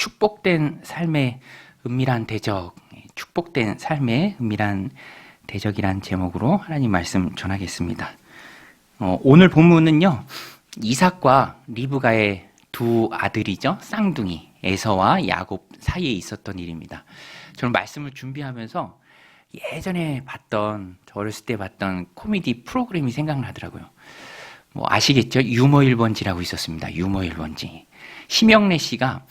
축복된 삶의 은밀한 대적, 축복된 삶의 은밀한 대적이란 제목으로 하나님 말씀 전하겠습니다. 오늘 본문은요, 이삭과 리브가의 두 아들이죠, 쌍둥이 에서와 야곱 사이에 있었던 일입니다. 저는 말씀을 준비하면서 예전에 저 어렸을 때 봤던 코미디 프로그램이 생각나더라고요. 아시겠죠? 유머 1번지라고 있었습니다. 유머 1번지. 심영래 씨가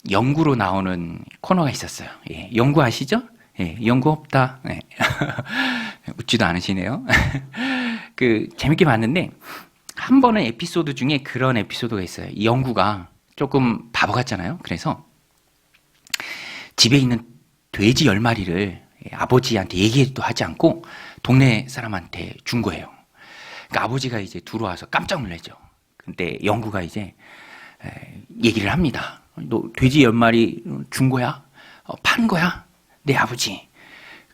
연구로 나오는 코너가 있었어요. 예, 연구 아시죠? 예, 연구 없다. 예. 웃지도 않으시네요. 재밌게 봤는데, 한 번은 에피소드 중에 그런 에피소드가 있어요. 이 연구가 조금 바보 같잖아요. 그래서 집에 있는 돼지 10마리를 아버지한테 얘기도 하지 않고 동네 사람한테 준 거예요. 그러니까 아버지가 이제 들어와서 깜짝 놀라죠. 근데 연구가 이제 얘기를 합니다. 너 돼지 10마리 준 거야? 판 거야? 네, 아버지.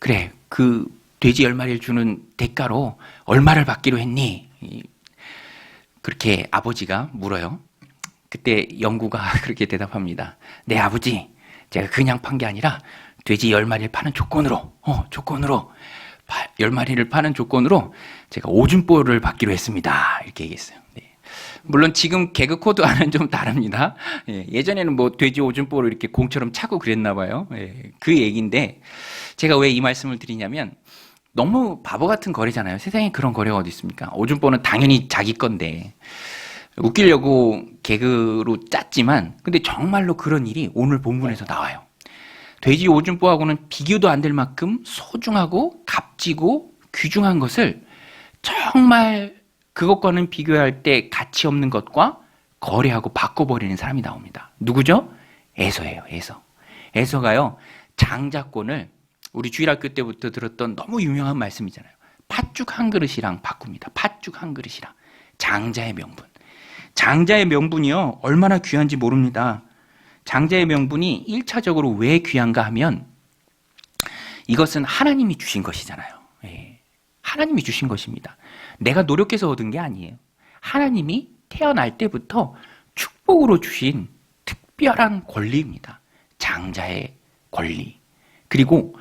그래, 그 돼지 10마리를 주는 대가로 얼마를 받기로 했니? 그렇게 아버지가 물어요. 그때 영구가 그렇게 대답합니다. 네, 아버지. 제가 그냥 판 게 아니라 돼지 10마리를 파는 조건으로 10마리를 파는 조건으로 제가 오줌볼을 받기로 했습니다. 이렇게 얘기했어요. 네. 물론 지금 개그 코드와는 좀 다릅니다. 예전에는 돼지 오줌볼을 이렇게 공처럼 차고 그랬나 봐요. 그 얘기인데, 제가 왜 이 말씀을 드리냐면, 너무 바보 같은 거래잖아요. 세상에 그런 거래가 어디 있습니까? 오줌볼은 당연히 자기 건데, 웃기려고 개그로 짰지만, 근데 정말로 그런 일이 오늘 본문에서 나와요. 돼지 오줌볼하고는 비교도 안 될 만큼 소중하고 값지고 귀중한 것을 정말 그것과는 비교할 때 가치 없는 것과 거래하고 바꿔버리는 사람이 나옵니다. 누구죠? 에서예요. 에서가요, 장자권을 우리 주일학교 때부터 들었던 너무 유명한 말씀이잖아요. 팥죽 한 그릇이랑 바꿉니다. 팥죽 한 그릇이랑. 장자의 명분. 장자의 명분이요, 얼마나 귀한지 모릅니다. 장자의 명분이 1차적으로 왜 귀한가 하면, 이것은 하나님이 주신 것이잖아요. 하나님이 주신 것입니다. 내가 노력해서 얻은 게 아니에요. 하나님이 태어날 때부터 축복으로 주신 특별한 권리입니다. 장자의 권리. 그리고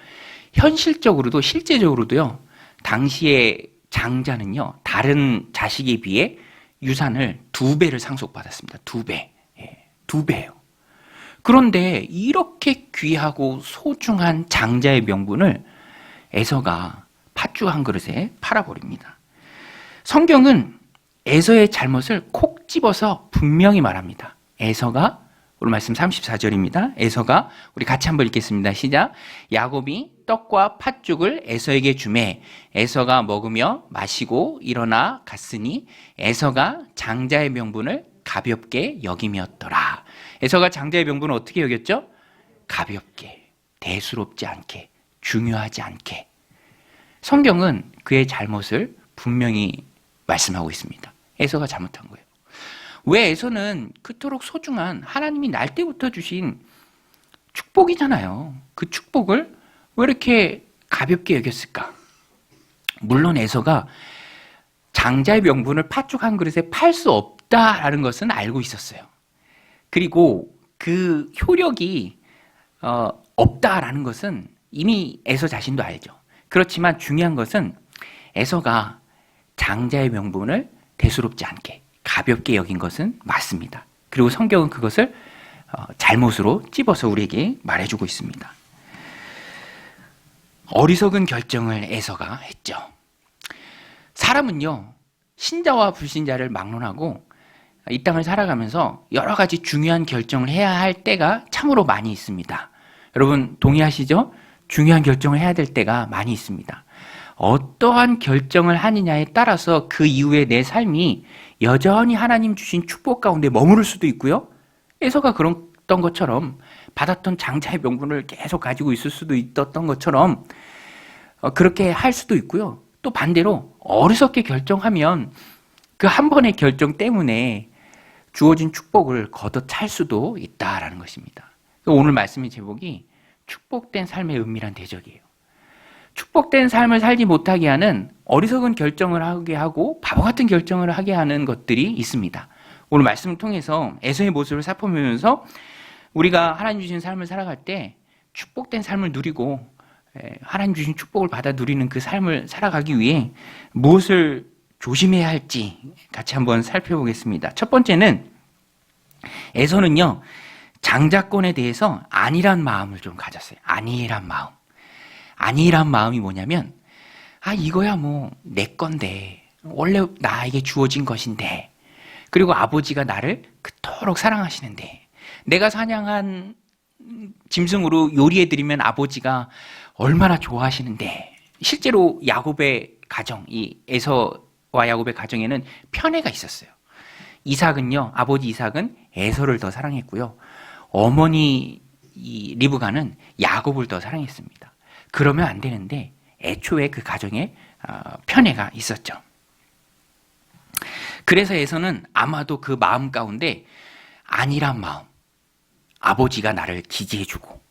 현실적으로도, 실제적으로도요, 당시에 장자는요, 다른 자식에 비해 유산을 2배를 상속받았습니다. 2배. 2배예요. 그런데 이렇게 귀하고 소중한 장자의 명분을 에서가 팥죽 한 그릇에 팔아버립니다. 성경은 에서의 잘못을 콕 집어서 분명히 말합니다. 에서가, 오늘 말씀 34절입니다. 에서가, 우리 같이 한번 읽겠습니다. 시작. 야곱이 떡과 팥죽을 에서에게 주매 에서가 먹으며 마시고 일어나 갔으니 에서가 장자의 명분을 가볍게 여김이었더라. 에서가 장자의 명분을 어떻게 여겼죠? 가볍게, 대수롭지 않게, 중요하지 않게. 성경은 그의 잘못을 분명히 말씀하고 있습니다. 에서가 잘못한 거예요. 왜 에서는 그토록 소중한 하나님이 날 때부터 주신 축복이잖아요. 그 축복을 왜 이렇게 가볍게 여겼을까? 물론 에서가 장자의 명분을 팥죽 한 그릇에 팔 수 없다라는 것은 알고 있었어요. 그리고 그 효력이 없다라는 것은 이미 에서 자신도 알죠. 그렇지만 중요한 것은 에서가 장자의 명분을 대수롭지 않게 가볍게 여긴 것은 맞습니다. 그리고 성경은 그것을 잘못으로 찝어서 우리에게 말해주고 있습니다. 어리석은 결정을 에서가 했죠. 사람은요, 신자와 불신자를 막론하고 이 땅을 살아가면서 여러 가지 중요한 결정을 해야 할 때가 참으로 많이 있습니다. 여러분 동의하시죠? 중요한 결정을 해야 될 때가 많이 있습니다. 어떠한 결정을 하느냐에 따라서 그 이후에 내 삶이 여전히 하나님 주신 축복 가운데 머무를 수도 있고요. 에서가 그랬던 것처럼 받았던 장자의 명분을 계속 가지고 있을 수도 있었던 것처럼 그렇게 할 수도 있고요. 또 반대로 어리석게 결정하면 그 한 번의 결정 때문에 주어진 축복을 걷어찰 수도 있다라는 것입니다. 오늘 말씀의 제목이 축복된 삶의 은밀한 대적이에요. 축복된 삶을 살지 못하게 하는 어리석은 결정을 하게 하고 바보 같은 결정을 하게 하는 것들이 있습니다. 오늘 말씀을 통해서 에서의 모습을 살펴보면서 우리가 하나님 주신 삶을 살아갈 때 축복된 삶을 누리고 하나님 주신 축복을 받아 누리는 그 삶을 살아가기 위해 무엇을 조심해야 할지 같이 한번 살펴보겠습니다. 첫 번째는 에서는요, 장자권에 대해서 안일한 마음을 좀 가졌어요. 안일한 마음. 안일한 마음이 뭐냐면, 이거야 뭐 내 건데, 원래 나에게 주어진 것인데, 그리고 아버지가 나를 그토록 사랑하시는데, 내가 사냥한 짐승으로 요리해드리면 아버지가 얼마나 좋아하시는데, 실제로 야곱의 가정, 이 에서와 야곱의 가정에는 편애가 있었어요. 이삭은요, 아버지 이삭은 에서를 더 사랑했고요. 어머니 이 리브가는 야곱을 더 사랑했습니다. 그러면 안 되는데 애초에 그 가정에 편애가 있었죠. 그래서 에서는 아마도 그 마음 가운데 안일한 마음, 아버지가 나를 지지해주고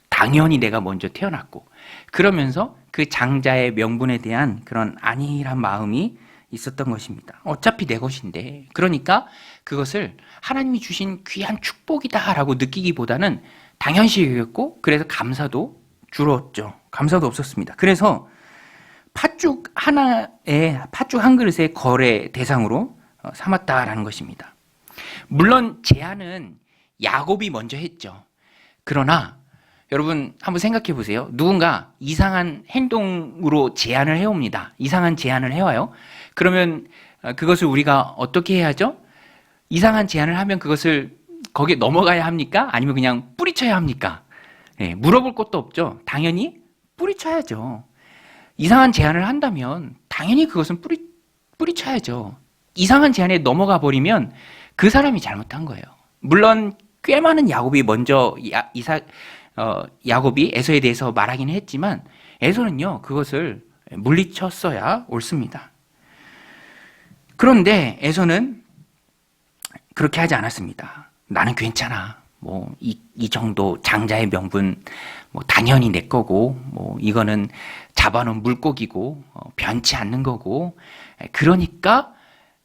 당연히 내가 먼저 태어났고 그러면서 그 장자의 명분에 대한 그런 안일한 마음이 있었던 것입니다. 어차피 내 것인데, 그러니까 그것을 하나님이 주신 귀한 축복이다라고 느끼기보다는 당연시 여겼고, 그래서 감사도 줄었죠. 감사도 없었습니다. 그래서 팥죽 하나에, 팥죽 한 그릇의 거래 대상으로 삼았다라는 것입니다. 물론 제안은 야곱이 먼저 했죠. 그러나 여러분 한번 생각해 보세요. 누군가 이상한 행동으로 제안을 해옵니다. 이상한 제안을 해와요. 그러면 그것을 우리가 어떻게 해야죠? 이상한 제안을 하면 그것을 거기에 넘어가야 합니까? 아니면 그냥 뿌리쳐야 합니까? 물어볼 것도 없죠. 당연히 뿌리쳐야죠. 이상한 제안을 한다면 당연히 그것은 뿌리쳐야죠. 이상한 제안에 넘어가 버리면 그 사람이 잘못한 거예요. 물론 꽤 많은 야곱이 먼저 야곱이 에서에 대해서 말하기는 했지만 에서는요, 그것을 물리쳤어야 옳습니다. 그런데 에서는 그렇게 하지 않았습니다. 나는 괜찮아. 뭐 이 정도 장자의 명분 뭐 당연히 내 거고, 뭐 이거는 잡아놓은 물고기고 변치 않는 거고, 그러니까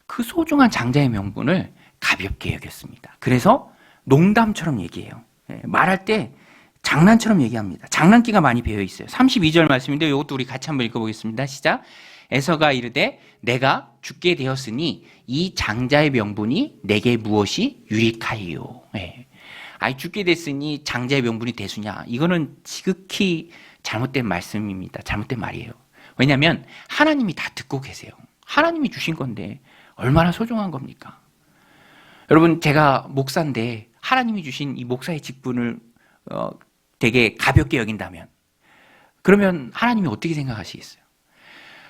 그 소중한 장자의 명분을 가볍게 여겼습니다. 그래서 농담처럼 얘기해요. 말할 때 장난처럼 얘기합니다. 장난기가 많이 배어 있어요. 32절 말씀인데 이것도 우리 같이 한번 읽어보겠습니다. 시작. 에서가 이르되 내가 죽게 되었으니 이 장자의 명분이 내게 무엇이 유익하리요. 죽게 됐으니 장자의 명분이 대수냐. 이거는 지극히 잘못된 말씀입니다. 잘못된 말이에요. 왜냐하면 하나님이 다 듣고 계세요. 하나님이 주신 건데 얼마나 소중한 겁니까? 여러분, 제가 목사인데 하나님이 주신 이 목사의 직분을 되게 가볍게 여긴다면, 그러면 하나님이 어떻게 생각하시겠어요?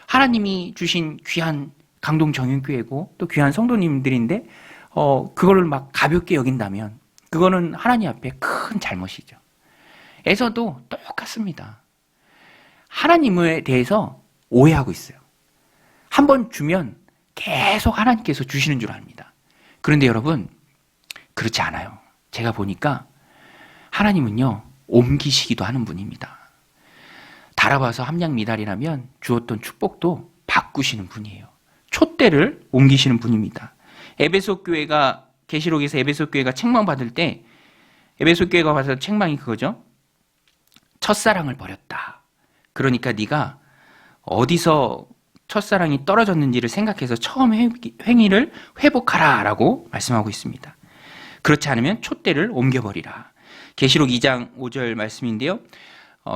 하나님이 주신 귀한 강동 정윤교회고 또 귀한 성도님들인데 그거를 막 가볍게 여긴다면 그거는 하나님 앞에 큰 잘못이죠. 에서도 똑같습니다. 하나님에 대해서 오해하고 있어요. 한번 주면 계속 하나님께서 주시는 줄 압니다. 그런데 여러분, 그렇지 않아요. 제가 보니까 하나님은요, 옮기시기도 하는 분입니다. 달아봐서 함량미달이라면 주었던 축복도 바꾸시는 분이에요. 촛대를 옮기시는 분입니다. 에베소 교회가, 계시록에서 에베소 교회가 책망받을 때 에베소 교회가 받은 책망이 그거죠. 첫사랑을 버렸다. 그러니까 네가 어디서 첫사랑이 떨어졌는지를 생각해서 처음 행위를 회복하라 라고 말씀하고 있습니다. 그렇지 않으면 촛대를 옮겨버리라. 계시록 2장 5절 말씀인데요.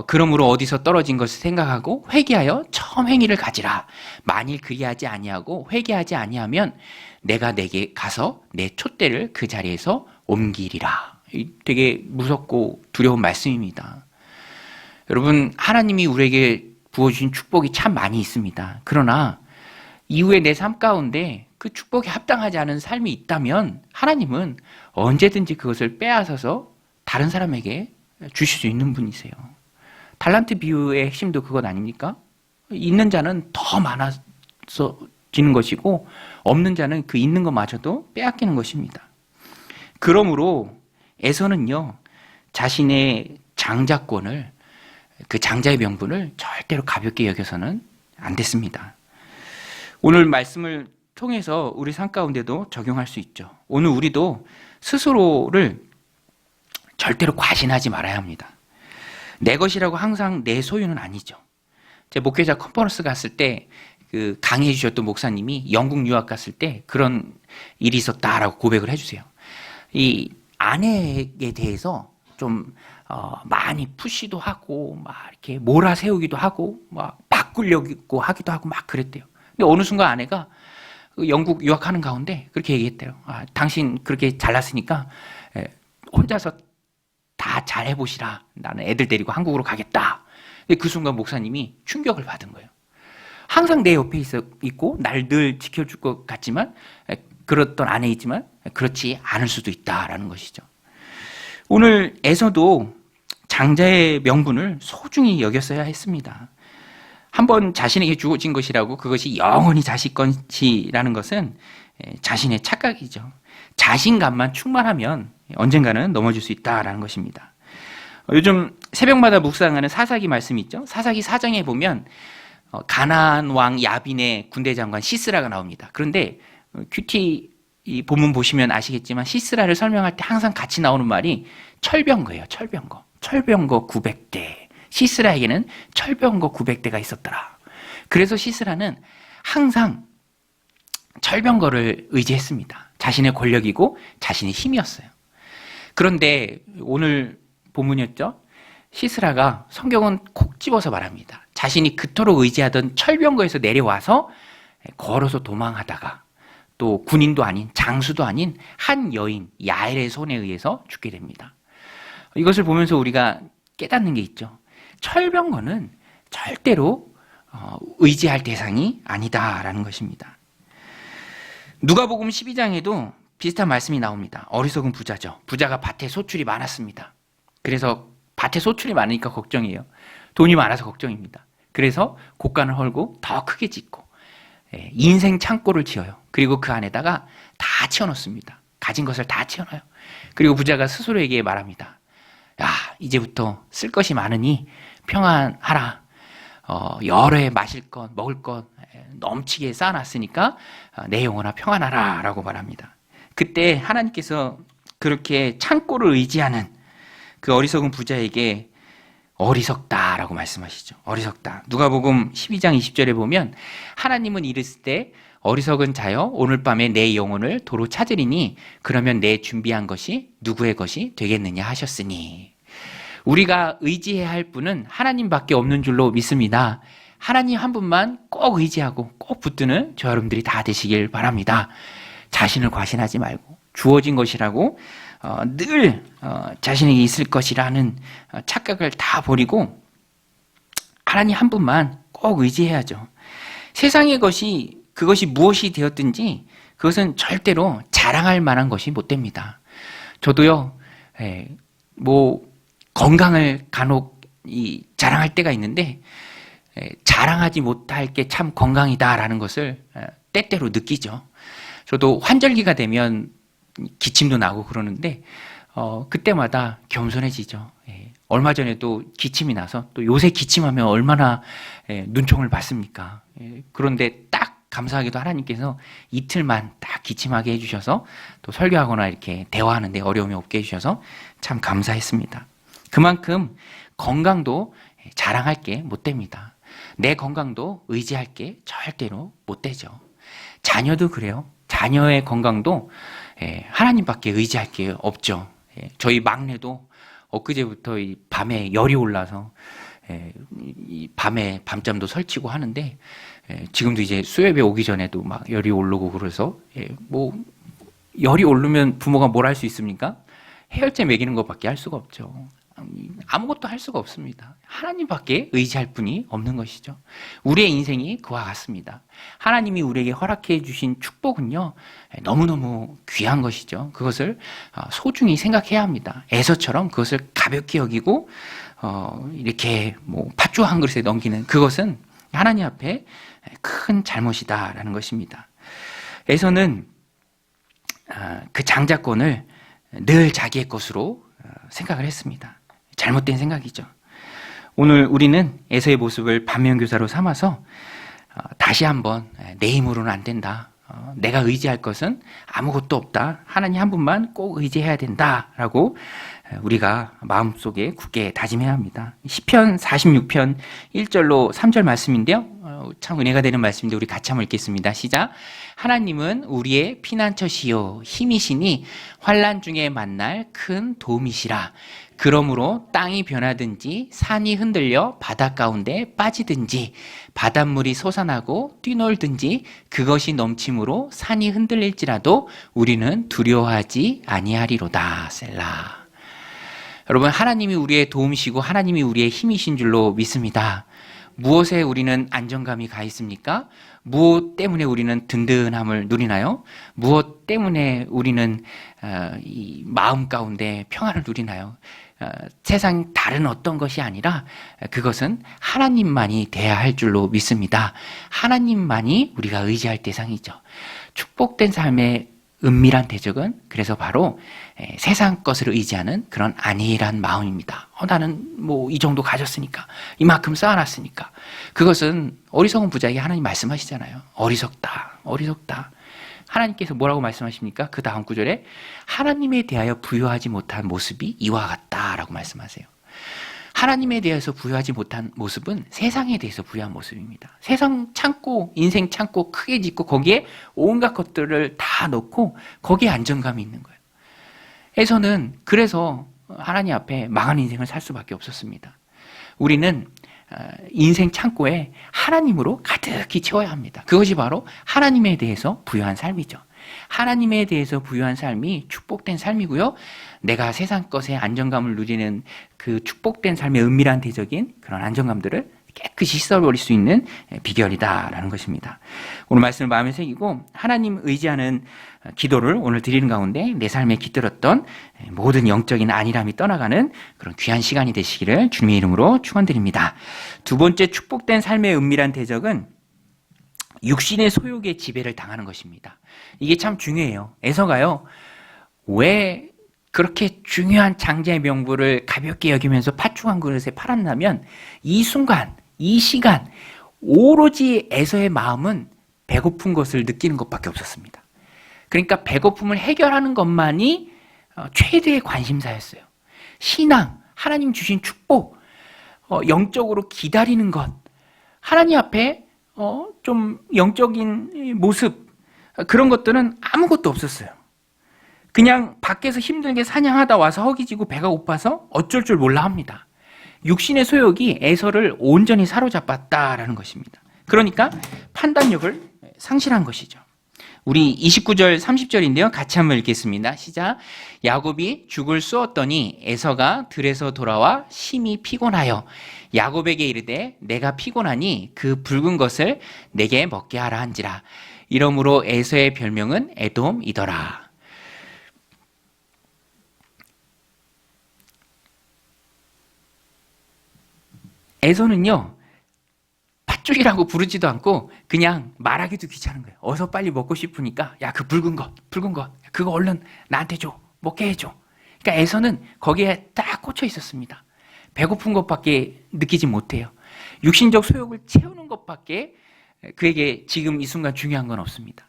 그러므로 어디서 떨어진 것을 생각하고 회개하여 처음 행위를 가지라. 만일 그리하지 아니하고 회개하지 아니하면 내가 내게 가서 내 촛대를 그 자리에서 옮기리라. 되게 무섭고 두려운 말씀입니다. 여러분, 하나님이 우리에게 부어주신 축복이 참 많이 있습니다. 그러나 이후에 내 삶 가운데 그 축복에 합당하지 않은 삶이 있다면 하나님은 언제든지 그것을 빼앗아서 다른 사람에게 주실 수 있는 분이세요. 달란트 비유의 핵심도 그것 아닙니까? 있는 자는 더 많아지는 것이고 없는 자는 그 있는 것마저도 빼앗기는 것입니다. 그러므로 에서는요, 자신의 장자권을, 그 장자의 명분을 절대로 가볍게 여겨서는 안 됐습니다. 오늘 말씀을 통해서 우리 삶 가운데도 적용할 수 있죠. 오늘 우리도 스스로를 절대로 과신하지 말아야 합니다. 내 것이라고 항상 내 소유는 아니죠. 제 목회자 컨퍼런스 갔을 때 그 강의해 주셨던 목사님이 영국 유학 갔을 때 그런 일이 있었다라고 고백을 해주세요. 이 아내에 대해서 좀 많이 푸시도 하고 막 이렇게 몰아세우기도 하고 막 바꾸려고 하기도 하고 막 그랬대요. 근데 어느 순간 아내가 그 영국 유학하는 가운데 그렇게 얘기했대요. 당신 그렇게 잘났으니까 혼자서 다 잘해보시라. 나는 애들 데리고 한국으로 가겠다. 근데 그 순간 목사님이 충격을 받은 거예요. 항상 내 옆에 있고 날 늘 지켜줄 것 같지만 그렇던 아내이지만 그렇지 않을 수도 있다라는 것이죠. 오늘 에서도 장자의 명분을 소중히 여겼어야 했습니다. 한번 자신에게 주어진 것이라고 그것이 영원히 자식 것이라는 것은 자신의 착각이죠. 자신감만 충만하면 언젠가는 넘어질 수 있다라는 것입니다. 요즘 새벽마다 묵상하는 사사기 말씀이 있죠. 사사기 4장에 보면 가나안 왕 야빈의 군대 장관 시스라가 나옵니다. 그런데 큐티 이 본문 보시면 아시겠지만 시스라를 설명할 때 항상 같이 나오는 말이 철병거예요. 철병거. 철병거 900대. 시스라에게는 철병거 900대가 있었더라. 그래서 시스라는 항상 철병거를 의지했습니다. 자신의 권력이고 자신의 힘이었어요. 그런데 오늘 본문이었죠. 시스라가 성경은 콕 집어서 말합니다. 자신이 그토록 의지하던 철병거에서 내려와서 걸어서 도망하다가 또 군인도 아닌 장수도 아닌 한 여인 야엘의 손에 의해서 죽게 됩니다. 이것을 보면서 우리가 깨닫는 게 있죠. 철병거는 절대로 의지할 대상이 아니다라는 것입니다. 누가복음 12장에도 비슷한 말씀이 나옵니다. 어리석은 부자죠. 부자가 밭에 소출이 많았습니다. 그래서 밭에 소출이 많으니까 걱정이에요. 돈이 많아서 걱정입니다. 그래서 곡간을 헐고 더 크게 짓고 인생 창고를 지어요. 그리고 그 안에다가 다 채워넣습니다. 가진 것을 다 채워넣어요. 그리고 부자가 스스로에게 말합니다. 야, 이제부터 쓸 것이 많으니 평안하라. 여러 해 마실 것, 먹을 것 넘치게 쌓아놨으니까 내 영혼아 평안하라 라고 말합니다. 그때 하나님께서 그렇게 창고를 의지하는 그 어리석은 부자에게 어리석다라고 말씀하시죠. 어리석다. 누가복음 12장 20절에 보면 하나님은 이르시되 어리석은 자여 오늘 밤에 내 영혼을 도로 찾으리니 그러면 내 준비한 것이 누구의 것이 되겠느냐 하셨으니. 우리가 의지해야 할 분은 하나님밖에 없는 줄로 믿습니다. 하나님 한 분만 꼭 의지하고 꼭 붙드는 저 여러분들이 다 되시길 바랍니다. 자신을 과신하지 말고 주어진 것이라고 늘 자신에게 있을 것이라는 착각을 다 버리고 하나님 한 분만 꼭 의지해야죠. 세상의 것이 그것이 무엇이 되었든지 그것은 절대로 자랑할 만한 것이 못 됩니다. 저도요, 건강을 간혹 자랑할 때가 있는데 자랑하지 못할 게 참 건강이다라는 것을 때때로 느끼죠. 저도 환절기가 되면 기침도 나고 그러는데 그때마다 겸손해지죠. 얼마 전에도 기침이 나서 또 요새 기침하면 얼마나 눈총을 받습니까? 그런데 딱 감사하게도 하나님께서 이틀만 딱 기침하게 해주셔서 또 설교하거나 이렇게 대화하는데 어려움이 없게 해주셔서 참 감사했습니다. 그만큼 건강도 자랑할 게 못 됩니다. 내 건강도 의지할 게 절대로 못 되죠. 자녀도 그래요. 자녀의 건강도 하나님밖에 의지할 게 없죠. 저희 막내도 엊그제부터 이 밤에 열이 올라서 이 밤에 밤잠도 설치고 하는데 지금도 이제 수협에 오기 전에도 막 열이 오르고 그래서 열이 오르면 부모가 뭘 할 수 있습니까? 해열제 먹이는 것밖에 할 수가 없죠. 아무것도 할 수가 없습니다. 하나님밖에 의지할 분이 없는 것이죠. 우리의 인생이 그와 같습니다. 하나님이 우리에게 허락해 주신 축복은요, 너무너무 귀한 것이죠. 그것을 소중히 생각해야 합니다. 에서처럼 그것을 가볍게 여기고 이렇게 팥죽 한 그릇에 넘기는 그것은 하나님 앞에 큰 잘못이다라는 것입니다. 에서는 그 장자권을 늘 자기의 것으로 생각을 했습니다. 잘못된 생각이죠. 오늘 우리는 에서의 모습을 반면교사로 삼아서 다시 한번 내 힘으로는 안 된다. 내가 의지할 것은 아무것도 없다. 하나님 한 분만 꼭 의지해야 된다라고 우리가 마음속에 굳게 다짐해야 합니다. 시편 46편 1절로 3절 말씀인데요. 참 은혜가 되는 말씀인데 우리 같이 한번 읽겠습니다. 시작. 하나님은 우리의 피난처시요 힘이시니 환난 중에 만날 큰 도움이시라. 그러므로 땅이 변하든지 산이 흔들려 바다 가운데 빠지든지 바닷물이 솟아나고 뛰놀든지 그것이 넘침으로 산이 흔들릴지라도 우리는 두려워하지 아니하리로다. 셀라. 여러분, 하나님이 우리의 도움이시고 하나님이 우리의 힘이신 줄로 믿습니다. 무엇에 우리는 안정감이 가 있습니까? 무엇 때문에 우리는 든든함을 누리나요? 무엇 때문에 우리는 이 마음 가운데 평안을 누리나요? 세상 다른 어떤 것이 아니라 그것은 하나님만이 돼야 할 줄로 믿습니다. 하나님만이 우리가 의지할 대상이죠. 축복된 삶의 은밀한 대적은 그래서 바로 세상 것을 의지하는 그런 안일한 마음입니다. 나는 뭐 이 정도 가졌으니까, 이만큼 쌓아놨으니까. 그것은 어리석은 부자에게 하나님 말씀하시잖아요. 어리석다, 어리석다. 하나님께서 뭐라고 말씀하십니까? 그 다음 구절에 하나님에 대하여 부여하지 못한 모습이 이와 같다라고 말씀하세요. 하나님에 대해서 부여하지 못한 모습은 세상에 대해서 부여한 모습입니다. 세상 창고, 인생 창고 크게 짓고 거기에 온갖 것들을 다 넣고 거기에 안정감이 있는 거예요. 에서는 그래서 하나님 앞에 망한 인생을 살 수밖에 없었습니다. 우리는 인생 창고에 하나님으로 가득히 채워야 합니다. 그것이 바로 하나님에 대해서 부여한 삶이죠. 하나님에 대해서 부여한 삶이 축복된 삶이고요. 내가 세상 것에 안정감을 누리는 그 축복된 삶의 은밀한 대적인 그런 안정감들을 깨끗이 씻어버릴 수 있는 비결이다라는 것입니다. 오늘 말씀을 마음에 새기고 하나님 의지하는 기도를 오늘 드리는 가운데 내 삶에 깃들었던 모든 영적인 안일함이 떠나가는 그런 귀한 시간이 되시기를 주님의 이름으로 축원드립니다. 두 번째 축복된 삶의 은밀한 대적은 육신의 소욕의 지배를 당하는 것입니다. 이게 참 중요해요. 에서가요, 왜 그렇게 중요한 장자의 명부를 가볍게 여기면서 팥죽 그릇에 팔았냐면 이 순간, 이 시간 오로지 에서의 마음은 배고픈 것을 느끼는 것밖에 없었습니다. 그러니까 배고픔을 해결하는 것만이 최대의 관심사였어요. 신앙, 하나님 주신 축복, 영적으로 기다리는 것, 하나님 앞에 좀 영적인 모습, 그런 것들은 아무것도 없었어요. 그냥 밖에서 힘들게 사냥하다 와서 허기지고 배가 고파서 어쩔 줄 몰라 합니다. 육신의 소욕이 에서를 온전히 사로잡았다라는 것입니다. 그러니까 판단력을 상실한 것이죠. 우리 29절 30절인데요. 같이 한번 읽겠습니다. 시작. 야곱이 죽을 쏘았더니 에서가 들에서 돌아와 심히 피곤하여 야곱에게 이르되 내가 피곤하니 그 붉은 것을 내게 먹게 하라 한지라. 이러므로 에서의 별명은 에돔이더라. 에서는요, 팥죽이라고 부르지도 않고 그냥 말하기도 귀찮은 거예요. 어서 빨리 먹고 싶으니까 야, 그 붉은 것, 그거 얼른 나한테 줘, 먹게 해줘. 그러니까 에서는 거기에 딱 꽂혀 있었습니다. 배고픈 것밖에 느끼지 못해요. 육신적 소욕을 채우는 것밖에 그에게 지금 이 순간 중요한 건 없습니다.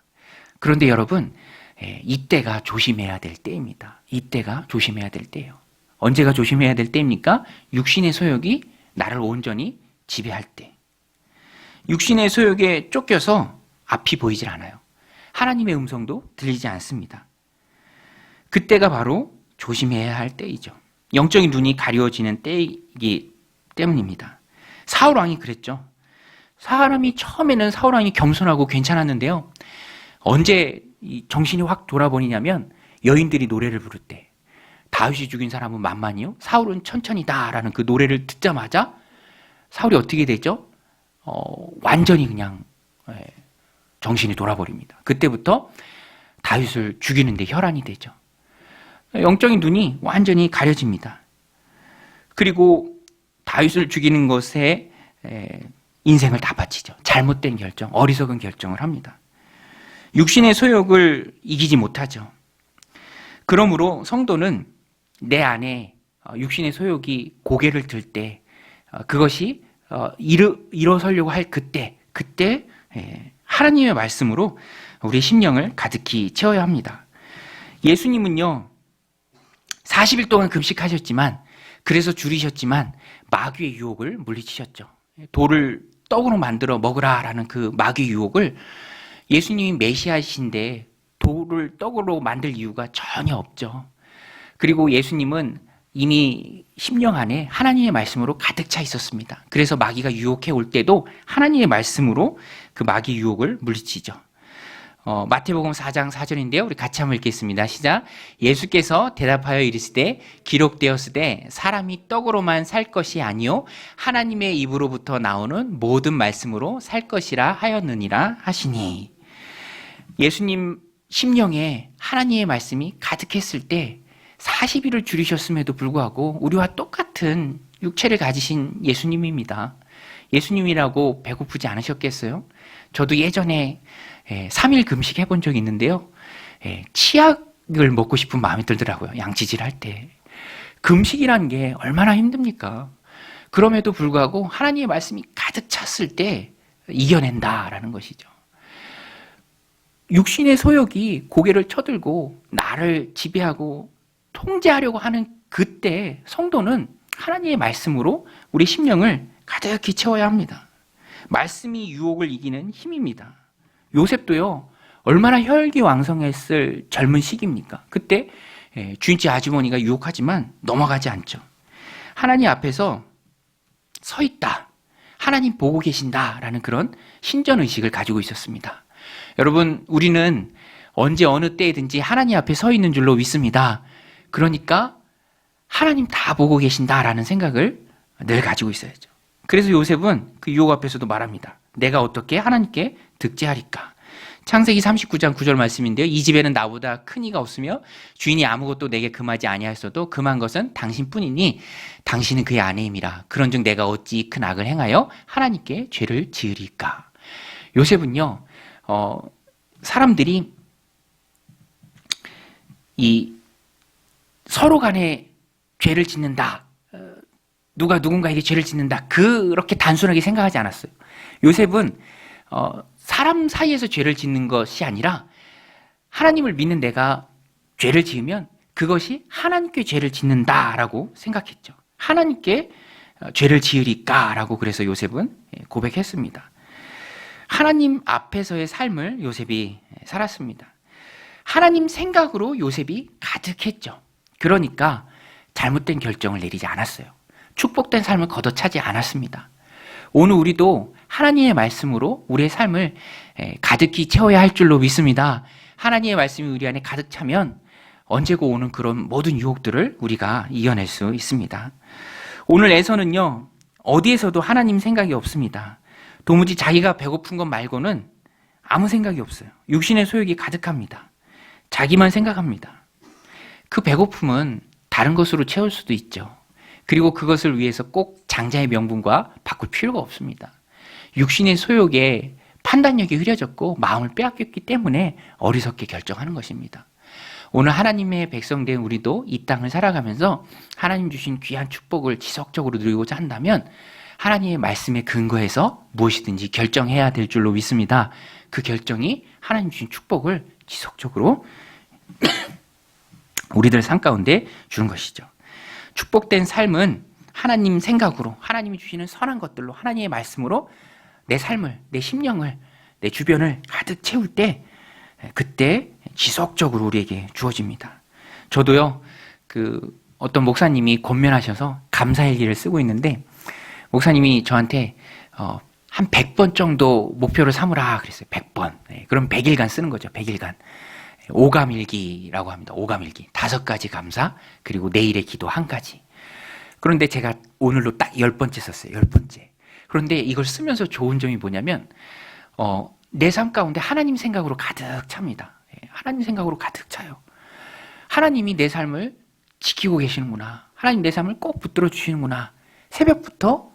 그런데 여러분, 이때가 조심해야 될 때입니다. 이때가 조심해야 될 때예요. 언제가 조심해야 될 때입니까? 육신의 소욕이 나를 온전히 지배할 때. 육신의 소욕에 쫓겨서 앞이 보이질 않아요. 하나님의 음성도 들리지 않습니다. 그때가 바로 조심해야 할 때이죠. 영적인 눈이 가려워지는 때이기 때문입니다. 사울왕이 그랬죠. 처음에는 사울왕이 겸손하고 괜찮았는데요. 언제 정신이 확 돌아버리냐면 여인들이 노래를 부를 때. 다윗이 죽인 사람은 만만이요, 사울은 천천히다라는 그 노래를 듣자마자 사울이 어떻게 되죠? 완전히 그냥 정신이 돌아버립니다. 그때부터 다윗을 죽이는데 혈안이 되죠. 영적인 눈이 완전히 가려집니다. 그리고 다윗을 죽이는 것에 인생을 다 바치죠. 잘못된 결정, 어리석은 결정을 합니다. 육신의 소욕을 이기지 못하죠. 그러므로 성도는 내 안에 육신의 소욕이 고개를 들 때, 그것이 일어서려고 할 그때 하나님의 말씀으로 우리의 심령을 가득히 채워야 합니다. 예수님은요, 40일 동안 금식하셨지만, 그래서 줄이셨지만 마귀의 유혹을 물리치셨죠. 돌을 떡으로 만들어 먹으라라는 그 마귀의 유혹을, 예수님이 메시아이신데 돌을 떡으로 만들 이유가 전혀 없죠. 그리고 예수님은 이미 심령 안에 하나님의 말씀으로 가득 차 있었습니다. 그래서 마귀가 유혹해 올 때도 하나님의 말씀으로 그 마귀 유혹을 물리치죠. 마태복음 4장 4절인데요. 우리 같이 한번 읽겠습니다. 시작. 예수께서 대답하여 이르시되 기록되었으되 사람이 떡으로만 살 것이 아니요 하나님의 입으로부터 나오는 모든 말씀으로 살 것이라 하였느니라 하시니, 예수님 심령에 하나님의 말씀이 가득했을 때 40일을 줄이셨음에도 불구하고 우리와 똑같은 육체를 가지신 예수님입니다. 예수님이라고 배고프지 않으셨겠어요? 저도 예전에 3일 금식 해본 적이 있는데요. 치약을 먹고 싶은 마음이 들더라고요. 양치질 할 때. 금식이란 게 얼마나 힘듭니까? 그럼에도 불구하고 하나님의 말씀이 가득 찼을 때 이겨낸다라는 것이죠. 육신의 소욕이 고개를 쳐들고 나를 지배하고 통제하려고 하는 그때 성도는 하나님의 말씀으로 우리 심령을 가득히 채워야 합니다. 말씀이 유혹을 이기는 힘입니다. 요셉도요, 얼마나 혈기왕성했을 젊은 시기입니까? 그때 주인집 아주머니가 유혹하지만 넘어가지 않죠. 하나님 앞에서 서 있다, 하나님 보고 계신다라는 그런 신전의식을 가지고 있었습니다. 여러분, 우리는 언제 어느 때이든지 하나님 앞에 서 있는 줄로 믿습니다. 그러니까 하나님 다 보고 계신다라는 생각을 늘 가지고 있어야죠. 그래서 요셉은 그 유혹 앞에서도 말합니다. 내가 어떻게 하나님께 득제하리까? 창세기 39장 9절 말씀인데요. 이 집에는 나보다 큰 이가 없으며 주인이 아무것도 내게 금하지 아니하였어도 금한 것은 당신뿐이니 당신은 그의 아내임이라. 그런즉 내가 어찌 큰 악을 행하여 하나님께 죄를 지으리까? 요셉은요, 사람들이 이 서로 간에 죄를 짓는다, 누가 누군가에게 죄를 짓는다, 그렇게 단순하게 생각하지 않았어요. 요셉은 사람 사이에서 죄를 짓는 것이 아니라 하나님을 믿는 내가 죄를 지으면 그것이 하나님께 죄를 짓는다라고 생각했죠. 하나님께 죄를 지으리까라고 그래서 요셉은 고백했습니다. 하나님 앞에서의 삶을 요셉이 살았습니다. 하나님 생각으로 요셉이 가득했죠. 그러니까 잘못된 결정을 내리지 않았어요. 축복된 삶을 걷어차지 않았습니다. 오늘 우리도 하나님의 말씀으로 우리의 삶을 가득히 채워야 할 줄로 믿습니다. 하나님의 말씀이 우리 안에 가득 차면 언제고 오는 그런 모든 유혹들을 우리가 이겨낼 수 있습니다. 오늘 에서는요, 어디에서도 하나님 생각이 없습니다. 도무지 자기가 배고픈 것 말고는 아무 생각이 없어요. 육신의 소욕이 가득합니다. 자기만 생각합니다. 그 배고픔은 다른 것으로 채울 수도 있죠. 그리고 그것을 위해서 꼭 장자의 명분과 바꿀 필요가 없습니다. 육신의 소욕에 판단력이 흐려졌고 마음을 빼앗겼기 때문에 어리석게 결정하는 것입니다. 오늘 하나님의 백성된 우리도 이 땅을 살아가면서 하나님 주신 귀한 축복을 지속적으로 누리고자 한다면 하나님의 말씀에 근거해서 무엇이든지 결정해야 될 줄로 믿습니다. 그 결정이 하나님 주신 축복을 지속적으로 우리들 삶 가운데 주는 것이죠. 축복된 삶은 하나님 생각으로, 하나님이 주시는 선한 것들로, 하나님의 말씀으로 내 삶을, 내 심령을, 내 주변을 가득 채울 때 그때 지속적으로 우리에게 주어집니다. 저도요, 어떤 목사님이 권면하셔서 감사일기를 쓰고 있는데 목사님이 저한테 한 100번 정도 목표를 삼으라 그랬어요. 100번. 그럼 100일간 쓰는 거죠. 100일간. 오감일기라고 합니다. 오감일기. 5가지 감사, 그리고 내일의 기도 1가지. 그런데 제가 오늘로 딱 10번째 썼어요. 10번째. 그런데 이걸 쓰면서 좋은 점이 뭐냐면 내 삶 가운데 하나님 생각으로 가득 찹니다. 하나님 생각으로 가득 차요. 하나님이 내 삶을 지키고 계시는구나. 하나님 내 삶을 꼭 붙들어 주시는구나. 새벽부터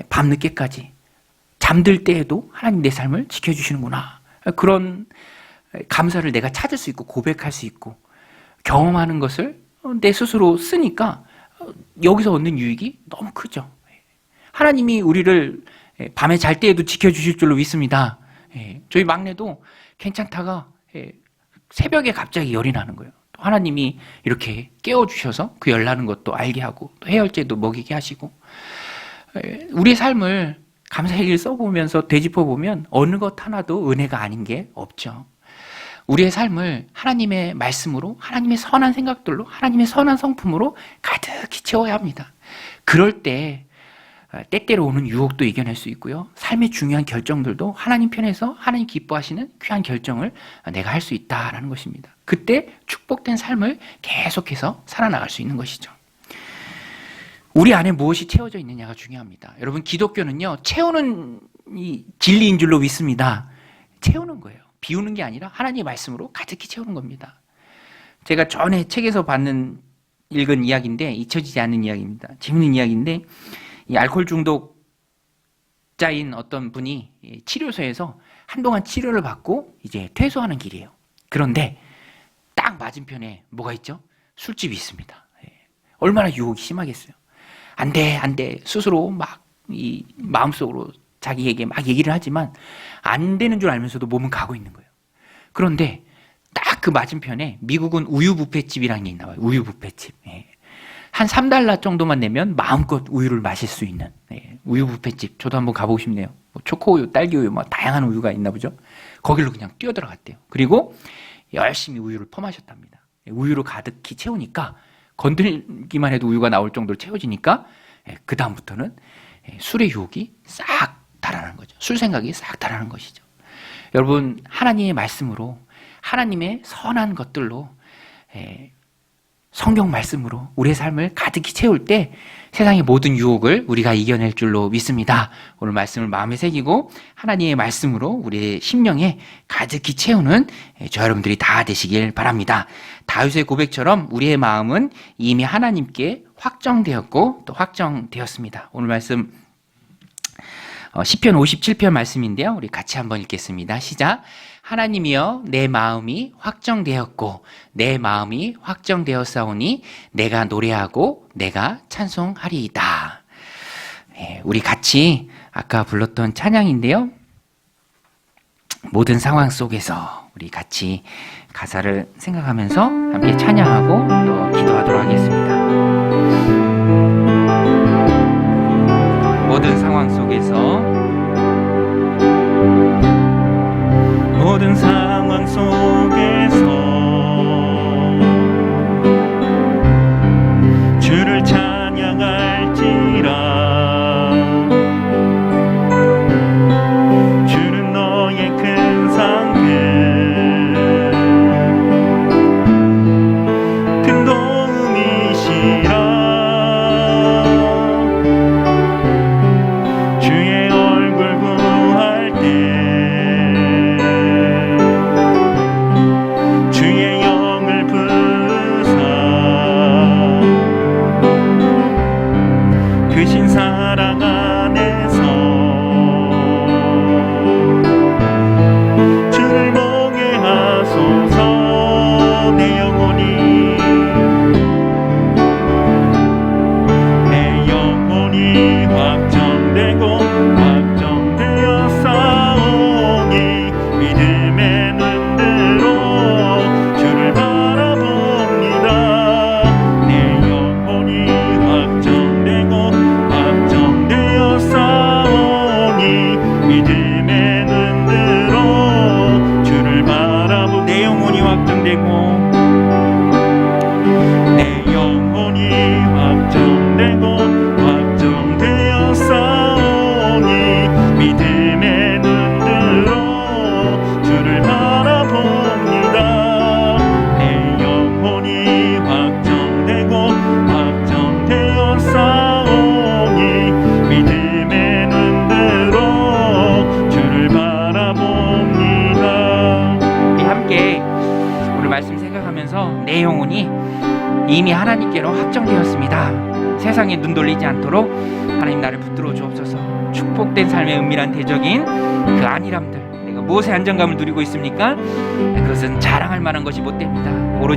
밤늦게까지 잠들 때에도 하나님 내 삶을 지켜주시는구나. 그런 감사를 내가 찾을 수 있고 고백할 수 있고 경험하는 것을 내 스스로 쓰니까 여기서 얻는 유익이 너무 크죠. 하나님이 우리를 밤에 잘 때에도 지켜주실 줄로 믿습니다. 저희 막내도 괜찮다가 새벽에 갑자기 열이 나는 거예요. 또 하나님이 이렇게 깨워주셔서 그 열 나는 것도 알게 하고 또 해열제도 먹이게 하시고 우리의 삶을 감사일기를 써보면서 되짚어보면 어느 것 하나도 은혜가 아닌 게 없죠. 우리의 삶을 하나님의 말씀으로, 하나님의 선한 생각들로, 하나님의 선한 성품으로 가득히 채워야 합니다. 그럴 때 때때로 오는 유혹도 이겨낼 수 있고요. 삶의 중요한 결정들도 하나님 편에서 하나님 기뻐하시는 귀한 결정을 내가 할 수 있다라는 것입니다. 그때 축복된 삶을 계속해서 살아나갈 수 있는 것이죠. 우리 안에 무엇이 채워져 있느냐가 중요합니다. 여러분, 기독교는요, 채우는 이 진리인 줄로 믿습니다. 채우는 거예요. 비우는 게 아니라 하나님의 말씀으로 가득히 채우는 겁니다. 제가 전에 책에서 읽은 이야기인데 잊혀지지 않는 이야기입니다. 재밌는 이야기인데 이 알코올 중독자인 어떤 분이 치료소에서 한동안 치료를 받고 이제 퇴소하는 길이에요. 그런데 딱 맞은편에 뭐가 있죠? 술집이 있습니다. 얼마나 유혹이 심하겠어요. 안 돼, 안 돼. 스스로 막 이 마음속으로 자기에게 막 얘기를 하지만 안 되는 줄 알면서도 몸은 가고 있는 거예요. 그런데 딱 그 맞은편에 미국은 우유 뷔페집이라는 게 있나 봐요. 우유 뷔페집. 한 $3 정도만 내면 마음껏 우유를 마실 수 있는 우유 뷔페집. 저도 한번 가보고 싶네요. 초코우유, 딸기우유, 뭐 다양한 우유가 있나 보죠. 거기로 그냥 뛰어들어갔대요. 그리고 열심히 우유를 퍼마셨답니다. 우유로 가득히 채우니까 건들기만 해도 우유가 나올 정도로 채워지니까 그 다음부터는 술의 유혹이 싹 달아나는 거죠. 술 생각이 싹 달아나는 것이죠. 여러분, 하나님의 말씀으로, 하나님의 선한 것들로, 성경 말씀으로 우리의 삶을 가득히 채울 때 세상의 모든 유혹을 우리가 이겨낼 줄로 믿습니다. 오늘 말씀을 마음에 새기고 하나님의 말씀으로 우리의 심령에 가득히 채우는 저 여러분들이 다 되시길 바랍니다. 다윗의 고백처럼 우리의 마음은 이미 하나님께 확정되었고 또 확정되었습니다. 오늘 말씀 시편 57편 말씀인데요. 우리 같이 한번 읽겠습니다. 시작. 하나님이여, 내 마음이 확정되었고 내 마음이 확정되었사오니 내가 노래하고 내가 찬송하리이다. 우리 같이 아까 불렀던 찬양인데요. 모든 상황 속에서 우리 같이 가사를 생각하면서 함께 찬양하고 또 기도하도록 하겠습니다. 모든 상황 속에서, 모든 상황 속에서 주를 찬양할지라. 주는 너의 큰 상급, 큰 도움이시라. 주의 얼굴 구할 때 주의 영을 부으사 크신 사랑 안에서 주를 보게 하소서. 내 영혼이 확정되고 확정되어 싸우니 믿음의 눈으로 주를 바라봅니다. 내 영혼이 확정되고 확정되어 싸우니 믿음의 눈으로 주를 바라봅니다. 내 영혼이 확정되고 내 영혼이 확정되고 확정되어 싸우니 믿음의 눈으로 주를 바라봅니다. 내 영혼이 확정되고 확정되어 싸우니 믿음의 눈으로 주를 바라봅니다. 우리 함께 오늘 말씀 생각하면서 내 영혼이 이미 하나님께로 확정되었습니다. 세상에 눈 돌리지 않도록 하나님 나를 붙들어 주옵소서. 축복된 삶의 은밀한 대적인 그 안일함들, 내가 무엇에 안정감을 누리고 있습니까? 그것은 자랑할 만한 것이 못 됩니다. 오로지